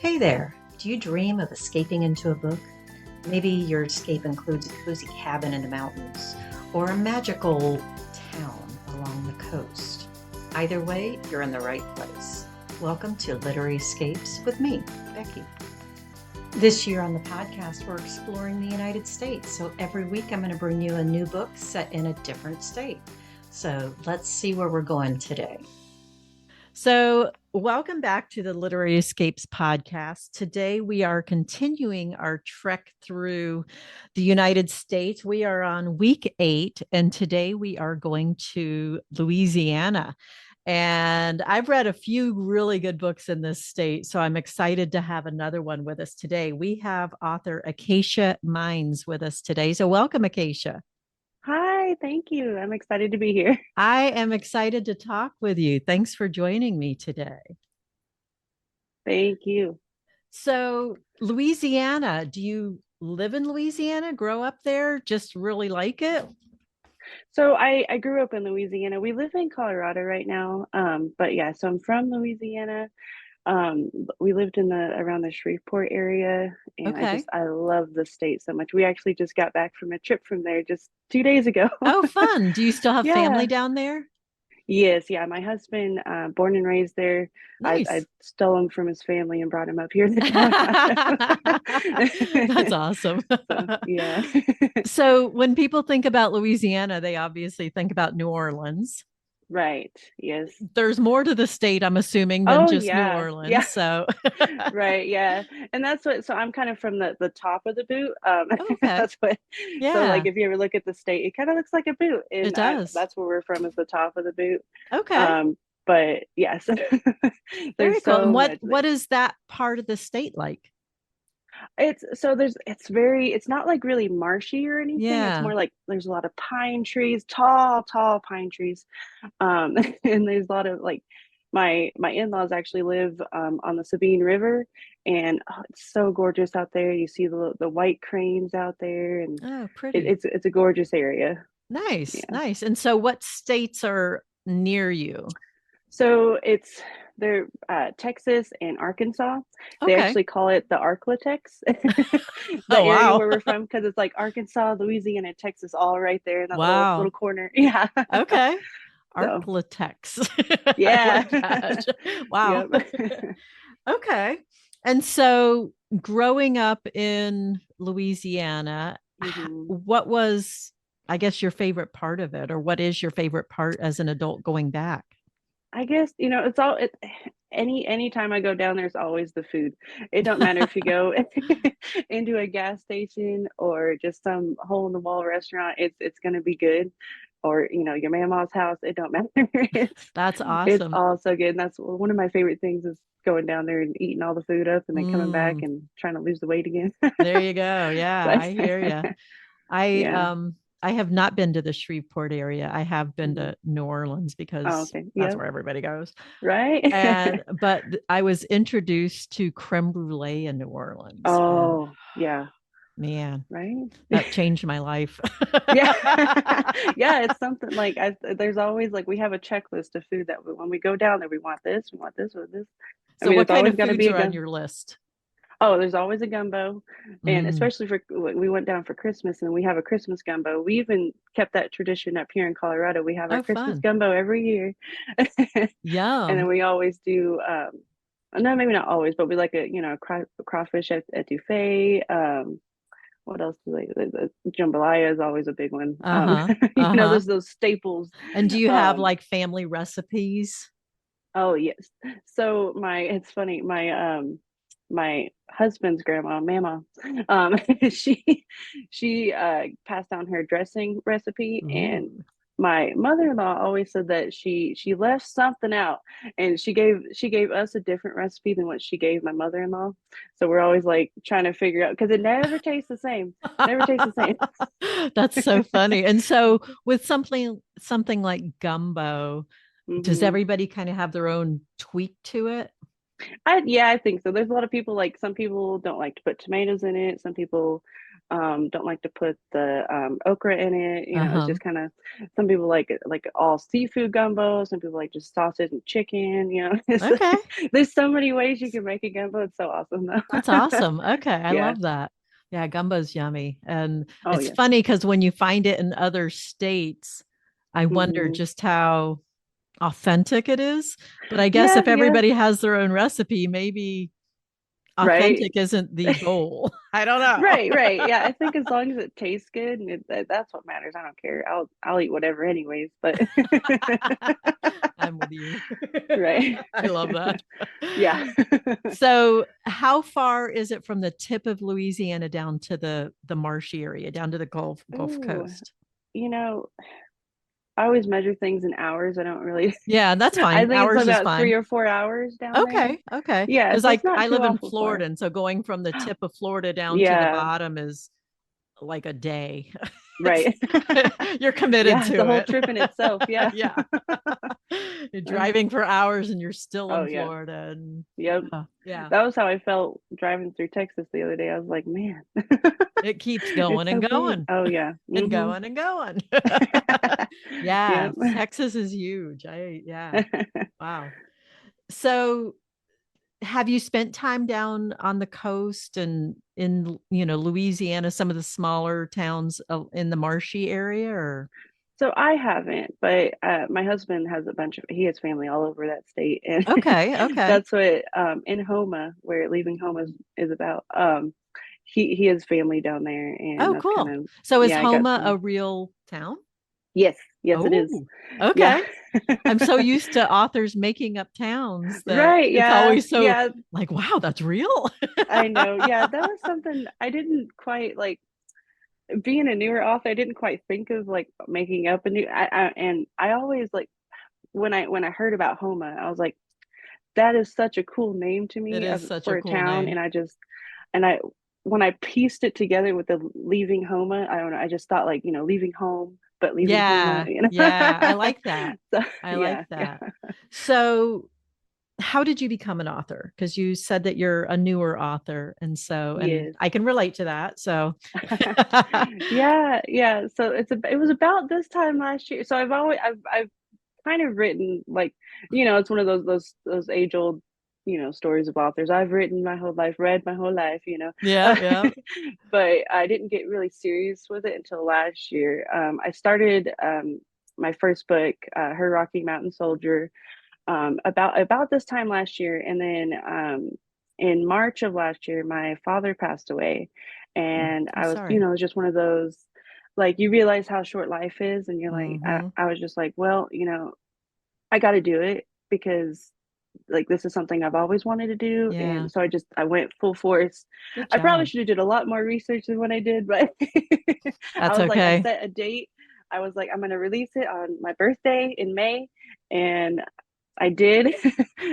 Hey there, do you dream of escaping into a book? Maybe your escape includes a cozy cabin in the mountains or a magical town along the coast. Either way, you're in the right place. Welcome to Literary Escapes with me, Becky. This year on the podcast, we're exploring the United States. So every week I'm going to bring you a new book set in a different state. So let's see where we're going today. So, welcome back to the Literary Escapes podcast. Today, we are continuing our trek through the United States. We are on week 8, and today we are going to Louisiana. And I've read a few really good books in this state, so I'm excited to have another one with us today. We have author Akaysha Mynes with us today. So, welcome, Akaysha. Hi, thank you. I'm excited to be here. I am excited to talk with you. Thanks for joining me today. Thank you. So, Louisiana, do you live in Louisiana, grow up there, just really like it? So I grew up in Louisiana. We live in Colorado right now. But yeah, so I'm from Louisiana. We lived in the around the Shreveport area, and Okay. I love the state so much. We actually just got back from a trip from there just 2 days ago. Oh, fun. Do you still have Yeah. family down there? Yes, yeah. My husband, born and raised there. I Nice. stole him from his family and brought him up here to Colorado. That's awesome. So yeah. So, when people think about Louisiana, they obviously think about New Orleans. Right. Yes. There's more to the state, I'm assuming, than Oh just New yeah. Yeah. Orleans. So, Right, yeah. And that's what, so I'm kind of from the top of the boot. okay. That's what, so like Yeah, if you ever look at the state, it kind of looks like a boot. it And does. that's where we're from, is the top of the boot. Okay. Um, but yes, Very there's cool. And so what much what there. is that part of the state like? It's not like really marshy or anything. It's Yeah. more like there's a lot of pine trees, tall pine trees. Um, and there's a lot of like my in-laws actually live on the Sabine River, and oh, it's so gorgeous out there. You see the white cranes out there, and Oh, pretty. it's a gorgeous area. Nice, Yeah. nice. And so what states are near you? So it's they're Texas and Arkansas. They Okay. actually call it the Arklatex, the Oh, area wow. where we're from, because it's like Arkansas, Louisiana, Texas, all right there in that little Wow. corner. Yeah. Okay. So Arklatex. I yeah. like that. Wow. Yep. Okay. And so growing up in Louisiana, hmm what was, I guess, your favorite part of it, or what is your favorite part as an adult going back? I guess, it's all anytime I go down, there's always the food. It don't matter if you go into a gas station or just some hole in the wall restaurant, it's gonna be good. Or, your mama's house, it don't matter. That's It's awesome. all so good. And that's one of my favorite things, is going down there and eating all the food up and then coming back Mm. and trying to lose the weight again. There you go. Yeah, So I hear you. I yeah. um I have not been to the Shreveport area. I have been Mhm. to New Orleans Oh, because okay. that's Yep. where everybody goes. Right. And but I was introduced to creme brulee in New Orleans, and Oh, yeah. man, Right. that changed my life. Yeah. Yeah, it's something like there's always like we have a checklist of food that when we go down there, we want this or this. I So mean, what it's kind always of got to foods be a are on gun. your list? Oh, there's always a gumbo. And Mm. especially for we went down for Christmas and we have a Christmas gumbo. We even kept that tradition up here in Colorado. We have our Oh, Christmas fun. gumbo every year. And then Yum. we always do no, maybe not always, but we like crawfish at Dufay. What else do they? The jambalaya is always a big one. Uh-huh. Uh-huh. There's those staples. And do you have Um, like family recipes? oh yes. So it's funny. My husband's grandma, Mama, um, she she passed down her dressing recipe, and Ooh. my mother-in-law always said that she left something out, and she gave us a different recipe than what she gave my mother-in-law. So we're always like trying to figure out, because it never tastes the same. Never tastes the same. That's so funny. And so with something like gumbo, does hmm everybody kind of have their own tweak to it? Yeah, I think so. There's a lot of people, like some people don't like to put tomatoes in it. Some people Don't like to put the okra in it. It's Uh-huh. just kind of, some people like it like all seafood gumbo. Some people like just sausage and chicken. Okay. There's so many ways you can make a gumbo. It's so awesome That's though. awesome. Okay. I Yeah. love that. Yeah, gumbo's yummy. And Oh it's yeah. funny because when you find it in other states, I wonder Hmm. just how authentic it is. But I guess Yeah. if Yeah. everybody has their own recipe, maybe Right. authentic isn't the goal. I don't know. Right, right. Yeah, I think as long as it tastes good, and that's what matters. I don't care. I'll eat whatever anyways, but I'm with you. right. I love that. Yeah. So, how far is it from the tip of Louisiana down to the marshy area, down to the Gulf Ooh, Coast? you know, I always measure things in hours. I don't really Yeah, that's I fine. think it's Hours is about three fine. or 4 hours down there. Okay, okay. Yeah, Because so it's like not I too live in awful far. Florida, and so going from the tip of Florida down to the Yeah, bottom is like a day. It's right. you're committed Yeah, it's a to whole it. trip in itself. Yeah. Yeah. You're driving for hours and you're still Oh in yeah. Florida. And Yep. yeah, That was how I felt driving through Texas the other day. I was like, man, it keeps it's going so and big. going Oh yeah. and Hmm. going and going. Yeah, Yep. Texas is huge. Yeah. Wow. So have you spent time down on the coast and in Louisiana, some of the smaller towns in the marshy area, or So I haven't, but my husband has a bunch of, he has family all over that state, and okay. that's what in Houma, where Leaving Home is about. He has family down there, and Oh, that's kind cool. of, So is yeah, I got Homa a some. real town? Yes, yes, it is. Oh, Yeah. okay. I'm so used to authors making up towns that Right. it's Yeah. always so Yeah. like, wow, that's real. I know. Yeah, that was something I didn't quite like, being a newer author. I didn't quite think of like making up a new. And I always like, when I heard about Homa, I was like, that is such a cool name to It me is of such a for a cool town. name. And I when I pieced it together with the Leaving Homa, I don't know, I just thought like, leaving home, but leaving Homa, Yeah, yeah. I like that. So I yeah, like that. So how did you become an author? Because you said that you're a newer author, and yes. I can relate to that. So Yeah, yeah. So it was about this time last year. So I've kind of written like, it's one of those age old, stories of authors. I've written my whole life, read my whole life, yeah, yeah. but I didn't get really serious with it until last year. I started my first book, Her Rocky Mountain Soldier, about this time last year, and then in March of last year, my father passed away, and I'm I was, sorry. it was just one of those, like, you realize how short life is, and you're like, Hmm. I was just like, well, I got to do it because like this is something I've always wanted to do, Yeah. and so I went full force. Good I probably job. should have did a lot more research than what I did, but I That's was like, I okay. set a date. I was like, I'm gonna release it on my birthday in May, and I did.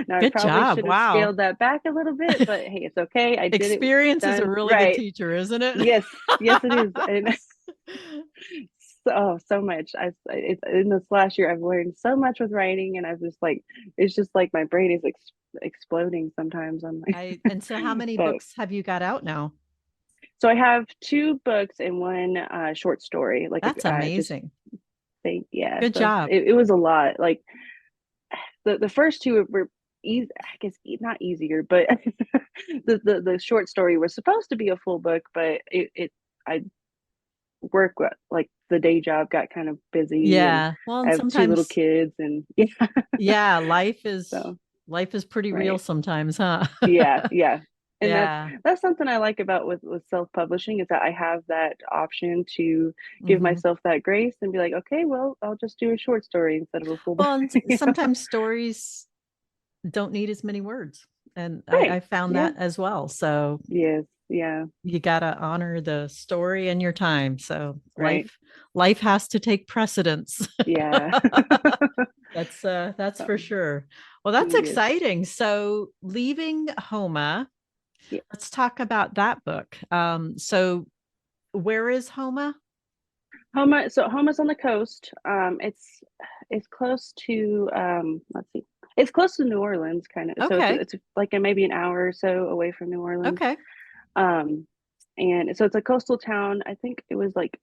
Now I Good probably job. should have Wow. scaled that back a little bit, but hey, it's okay. I did it. It's Experience is a done. really good Right. teacher, isn't it? Yes. Yes, it is. And so much. In this last year, I've learned so much with writing, and I've just like, it's just like my brain is exploding sometimes. I'm like, And so how many but books have you got out now? so I have two books and one short story. Like, That's just amazing. think, yeah. Good So job. it was a lot. Like the first two were easy, I guess, not easier, but the short story was supposed to be a full book, but I work like the day job got kind of busy, and Yeah. Well, I and have two little sometimes, kids, and yeah. yeah, So life is pretty real right. sometimes, huh? Yeah, yeah. And Yeah. that's something I like about with self-publishing, is that I have that option to give Hmm. myself that grace and be like, okay, well, I'll just do a short story instead of a full book. Well, and You know? sometimes stories don't need as many words. And I Right. found Yeah. that as well. So Yes. Yeah. you gotta honor the story and your time. So Right. life has to take precedence. Yeah. That's for So, sure. Well, that's yes. exciting. So leaving Homa, Yeah. let's talk about that book. So where is Homa? Homa's on the coast. It's close to let's see. It's close to New Orleans, kind of. So Okay. it's like maybe an hour or so away from New Orleans. Okay. Um And so it's a coastal town. I think it was like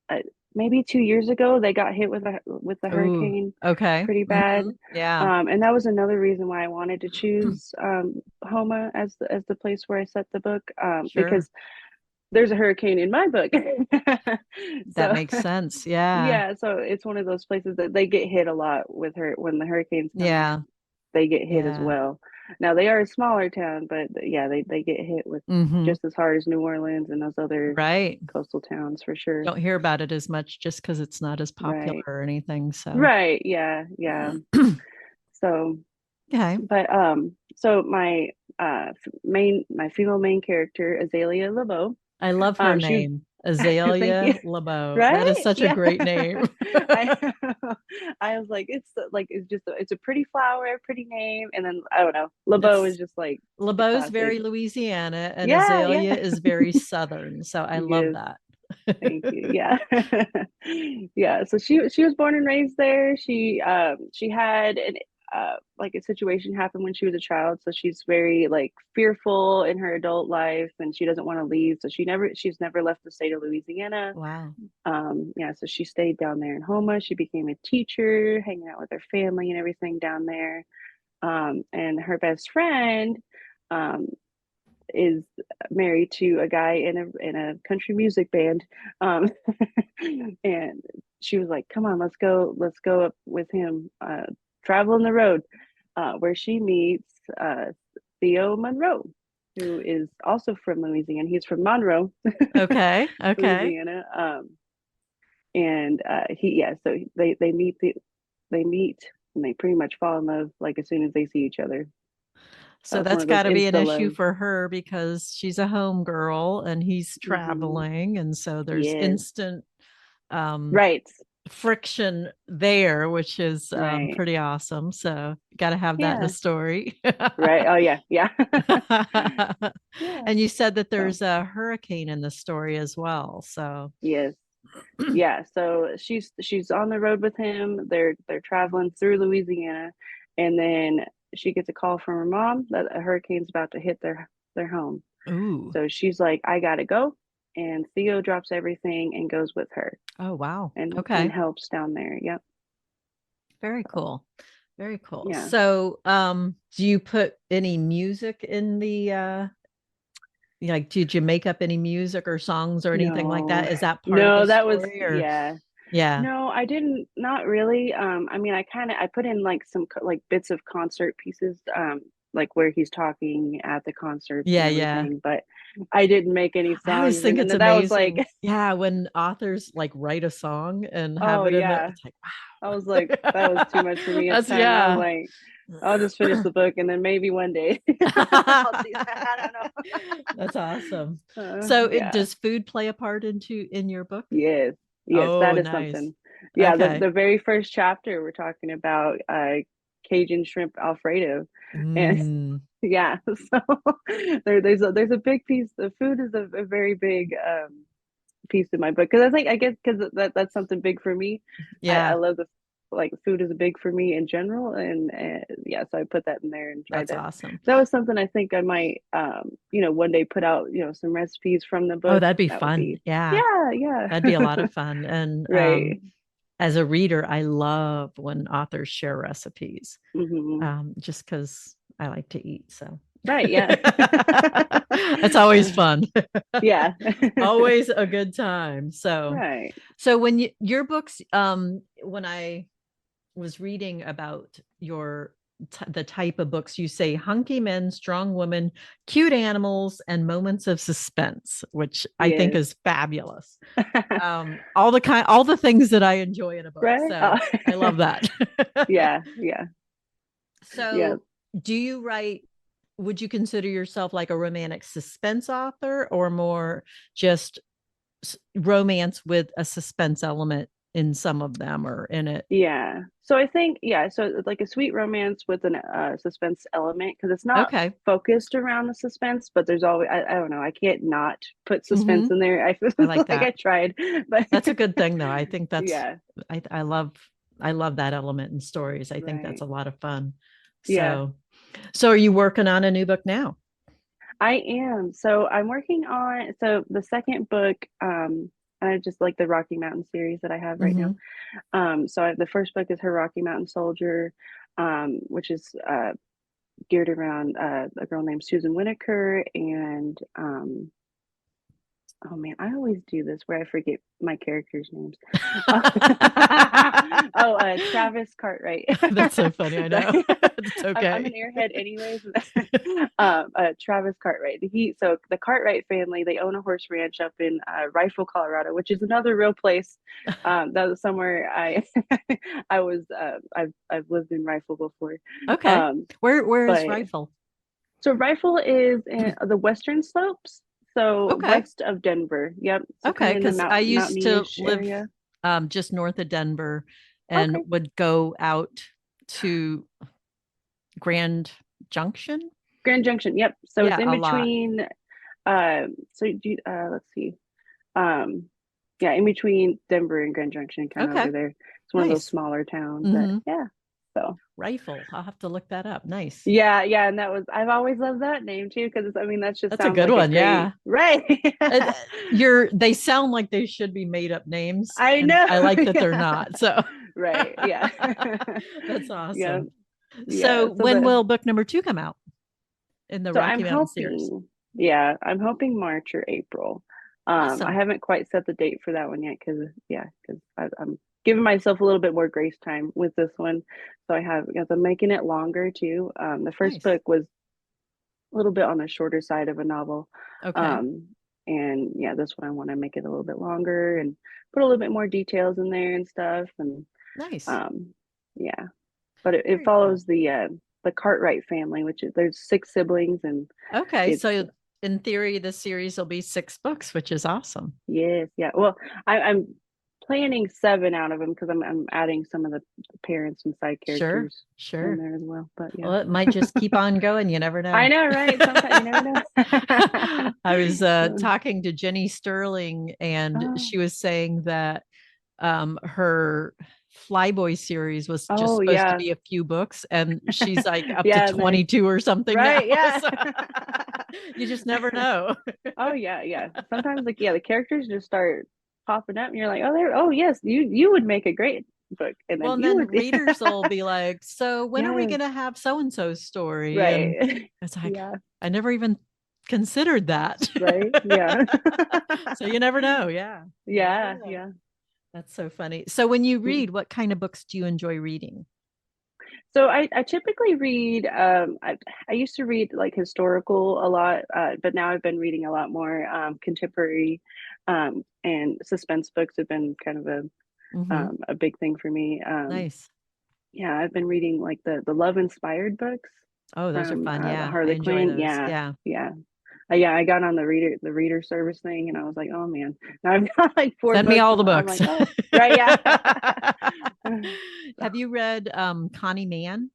uh, maybe 2 years ago they got hit with a Ooh, hurricane okay. pretty bad. Hmm. Yeah, And that was another reason why I wanted to choose Houma as the place where I set the book, sure. because there's a hurricane in my book. That So makes sense. Yeah. yeah, so it's one of those places that they get hit a lot with her when the hurricanes come Yeah. in. They get hit as Yeah. well. Now they are a smaller town, but yeah, they get hit with Hmm. just as hard as New Orleans and those other Right. coastal towns for sure. Don't hear about it as much just because it's not as popular Right. or anything. So, Right. Yeah. Yeah. So, okay. but so my female main character, Azalea LeBeau, I love her she was name, thank you. Azalea LeBeau. That is Right? such a Yeah. great name. I I was like, it's just it's a pretty flower, pretty name, and then I don't know, LeBeau is It's just like the LeBeau's classic. very Louisiana and Yeah, yeah. Azalea is very Southern. So I love Yes, that. thank you. Yeah. Yeah, so she was born and raised there. She had an like a situation happen when she was a child, so she's very like fearful in her adult life and she doesn't want to leave. So she's never left the state of Louisiana. Wow. Yeah, so she stayed down there in Houma. She became a teacher, hanging out with her family and everything down there. And her best friend um, is married to a guy in a country music band. Um, and she was like, "Come on, let's go up with him, travel on the road," where she meets Theo Monroe, who is also from Louisiana. He's from Monroe, Okay. Okay. Louisiana. And he yeah, so they meet and they pretty much fall in love like as soon as they see each other. So One that's of those got to be an insta issue love. for her because she's a home girl and he's Hmm. traveling. And so there's Yes. instant um, Right. friction there, which is Right. pretty awesome. So got to have that in a Yeah. story. Right. Oh yeah. Yeah. Yeah. And you said that So there's a hurricane in the story as well. So, yes. Yeah. So she's on the road with him. They're traveling through Louisiana, and then she gets a call from her mom that a hurricane's about to hit their home. ooh, So she's like, I gotta go. And Theo drops everything and goes with her oh, wow. and Okay. helps down there. Yep. Very So cool. Very cool. yeah. So, do you put any music in the like did you make up any music or songs or anything like No. that? Is that part of the No, that was story or yeah. yeah. No, I didn't, not really. I mean, I put in like some like bits of concert pieces, like where he's talking at the concerts and Yeah, yeah. everything, but I didn't make any I always songs. think And it's then that was amazing. like, Yeah, when authors like write a song and have oh it in the yeah. it's like I was like, that was too much for me at the That's time. I was yeah. like, I'll just finish the book and then maybe one day I'll do that. I That's awesome. don't know. So it Yeah. does food play a part in your book? Yes. Yes, Oh, that is nice. something. Yeah, Okay. the very first chapter we're talking about Cajun shrimp Alfredo. And Mm, yeah, so there's a big piece. The food is a very big piece in my book because I guess because that's something big for me. I yeah, love the like food is big for me in general, and yeah, so I put that in there and tried that's to. awesome. That was something I think I might one day put out some recipes from the Oh, book. that'd be That would fun. be Yeah, yeah, yeah. that'd be a lot of fun. And Right. as a reader, I love when authors share recipes, Hmm. just because I like to eat. So Right, yeah. it's always fun, Yeah. always a good time. So, Right. so when your books, when I was reading about the type of books you say hunky men, strong women, cute animals, and moments of suspense, which I think Yes. is fabulous. All the things that I enjoy in a book. Right? So I love that. Yeah, yeah. Yeah. So do you write, would you consider yourself like a romantic suspense author or more just romance with a suspense element in some of them or in it? Yeah. So I think, yeah, so it's like a sweet romance with an suspense element because it's not Okay. focused around the suspense, but there's always, I don't know, I can't not put Hmm. suspense in there. I feel I like like I that. tried, but That's a good thing though. I think that's yeah, I love that element in stories. I think that's right. a lot of fun. Yeah. So so are you working on a new book now? I am. So I'm working on so the second book, I just like the Rocky Mountain series that I have right now. Hmm. The first book is her Rocky Mountain Soldier, which is geared around a girl named Susan Whitaker and oh man, I always do this where I forget my characters' names. Travis Cartwright. That's so funny. I know. Sorry. It's I'm an okay. airhead anyways. Travis Cartwright. So the Cartwright family, they own a horse ranch up in Rifle, Colorado, which is another real place. That was somewhere I've lived in Rifle before. Okay. Um, Where is but Rifle? so Rifle is in the western slopes, so Okay. west of Denver. Yep. So kind Okay. of in the Because I used to mountainy-ish live area. just north of Denver and Okay. would go out to Grand Junction. Grand Junction. Yep. So it's Yeah, in a lot. between. Let's see. Um, yeah, in between Denver and Grand Junction, kind of Okay. over there. It's one of those Nice. smaller towns that, Hmm. yeah. So Rifle. I'll have to look that up. Nice. yeah, yeah, and I've always loved that name too because I mean that just That's a sounds good like a one. great Yeah. right. Uh, they sound like they should be made up names, I and know. I like that they're Yeah. not. So Right. Yeah. that's Yeah. awesome. Yeah. So when will book number two come out in the So Rocky I'm Mountain series? hoping, yeah, I'm hoping March or April. I Awesome. haven't quite set the date for that one yet because I'm giving myself a little bit more grace time with this one. So because I'm making it longer too. The first Nice. book was a little bit on the shorter side of a novel. Okay. Um, and yeah, this one I want to make it a little bit longer and put a little bit more details in there and stuff. And Nice. um, yeah, but it Very cool. follows the Cartwright family, which is there's six siblings and Okay. it's So in theory, the series will be 6 books, which is awesome. yes, yeah. Well, I'm planning seven out of them because I'm adding some of the parents and side Sure. characters in Sure. there as well. But yeah, Well, it might just keep on going. You never I know. know, right? Sometimes you never know. I was talking to Jenny Sterling, and Oh, she was saying that her Flyboy series was just oh supposed to yeah, be a few books, and she's like up to yeah. Nice, 22 or something now. right? Yeah. So you just never know. Oh yeah, yeah. Sometimes like yeah, the characters just start popping up, and you're like, oh, there. Oh yes, you would make a great book, and Well, then and you then would. readers will be like, so when are we Yes, going to have so and so's story? And right. it's like, Yeah, I never even considered that. right. Yeah. So you never know. Yeah. You never Yeah, know. yeah. That's so funny. So when you Mm. read, what kind of books do you enjoy reading? So I typically read I used to read like historical a lot, but now I've been reading a lot more contemporary and suspense books have been kind of Hmm. a big thing for me. Nice. Yeah, I've been reading like the love inspired books Oh, those are from fun. the Yeah, I Harley enjoy Quinn. those. Yeah, Yeah. yeah. Yeah, I got on the reader service thing and I was like, oh man, now I've got like four Send me books all and the I'm books. like, oh, right, yeah. So, Have you read Connie Mann?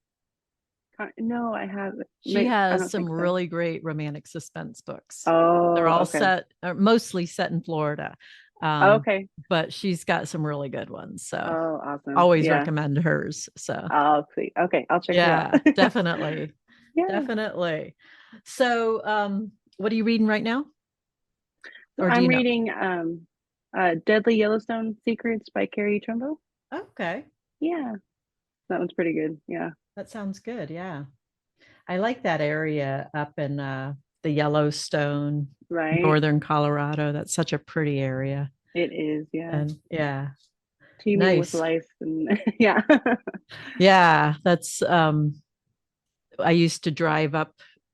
no, I haven't. She I has don't some think so. really great romantic suspense books. They're Oh, all okay. set, or mostly set in Florida. Um, Okay. but she's got some really good ones. So Oh, awesome. always Yeah. recommend hers. So I'll see. Okay, I'll check her out. yeah, definitely. Yeah. Definitely. So what are you reading right now? So Or do I'm you know? reading Deadly Yellowstone Secrets by Carrie Trumbo. Okay. Yeah. That one's pretty good. Yeah. That sounds good. Yeah. I like that area up in the Yellowstone, Right. northern Colorado. That's such a pretty area. It is. Yeah. And yeah, Teeming with nice. life and yeah. Yeah, that's I used to drive up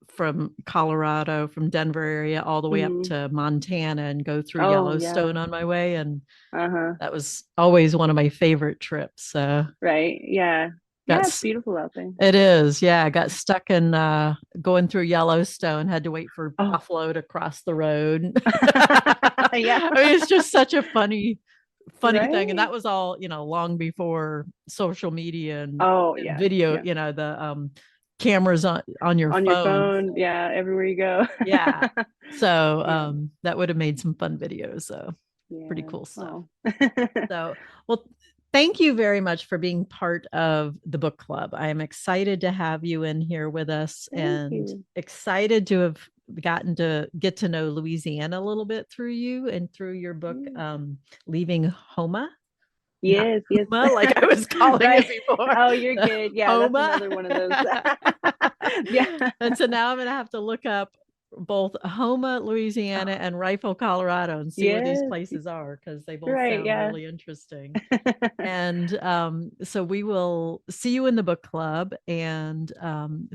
from Colorado, from Denver area all the way up Mhm. to Montana and go through Oh, yeah. Yellowstone on my way, and Uh-huh. that was always one of my favorite trips. So Right. Yeah. Yeah, it's that's beautiful out there. it is. Yeah, I got stuck in going through Yellowstone, had to wait for Oh. buffalo to cross the road. Yeah. I mean, it's just such a funny thing. And Right. that was all, long before social media Oh, and yeah. video, Yeah. the cameras on your On your phone. phone. So Yeah, everywhere you go. yeah. So Yeah. that would have made some fun videos. So pretty Yeah. cool stuff. Oh. So, well, thank you very much for being part of the book club. I am excited to have you in here with us Thank and you. excited to have gotten to get to know Louisiana a little bit through you and through your book, Leaving Houma. Not Yes, yes. Houma, like I was calling Right. it before. Oh, you're good. Yeah, that's Houma. another one of those. Yeah. And so now I'm going to have to look up both Houma, Louisiana, and Rifle, Colorado, and see where these Yes. places are, because they both Right, sound yeah. really interesting. And so we will see you in the book club. And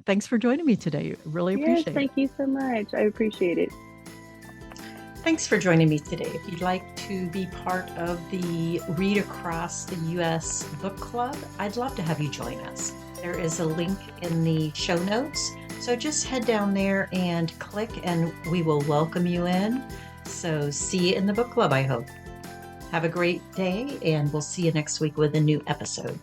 thanks for joining me today. Really Yes, appreciate it. thank you so much. I appreciate it. Thanks for joining me today. If you'd like to be part of the Read Across the U.S. Book Club, I'd love to have you join us. There is a link in the show notes, so just head down there and click, and we will welcome you in. So see you in the book club, I hope. Have a great day, and we'll see you next week with a new episode.